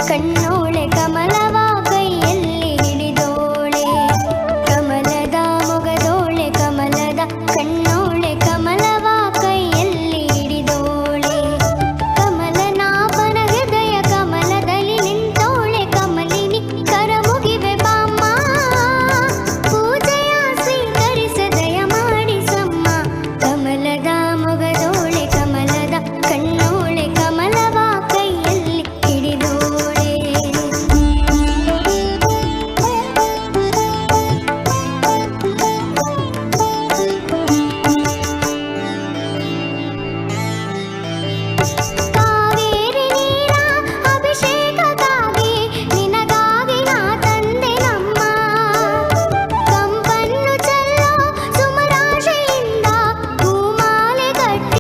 ಕಣ್ಣೋಳೆ ಕಮಲವ ಕೈಯಲ್ಲಿ ಹಿಡಿದೋಳೆ ಕಮಲದ ಮೊಗದೋಳೆ ಕಮಲದ ಕಣ್ಣೋಳೆ ಕಮಲವ ಕೈಯಲ್ಲಿ ಹಿಡಿದೋಳೆ ಕಮಲನಾಭನ ಹೃದಯ ಕಮಲದಲ್ಲಿ ನಿಂತೋಳೆ ಕಮಲಿನಿ ಕರ ಮುಗಿವೆ ಬಾಮ್ಮ ಪೂಜೆಯ ಸ್ವೀಕರಿಸ ದಯ ಮಾಡಿಸಮ್ಮ ಕಮಲದ ಮೊಗದೋಳೆ ಕಮಲದ ಕಣ್ಣೋಳೆ ಕಮಲವ ಕೈಯಲ್ಲಿ ಹಿಡಿದೋಳೆ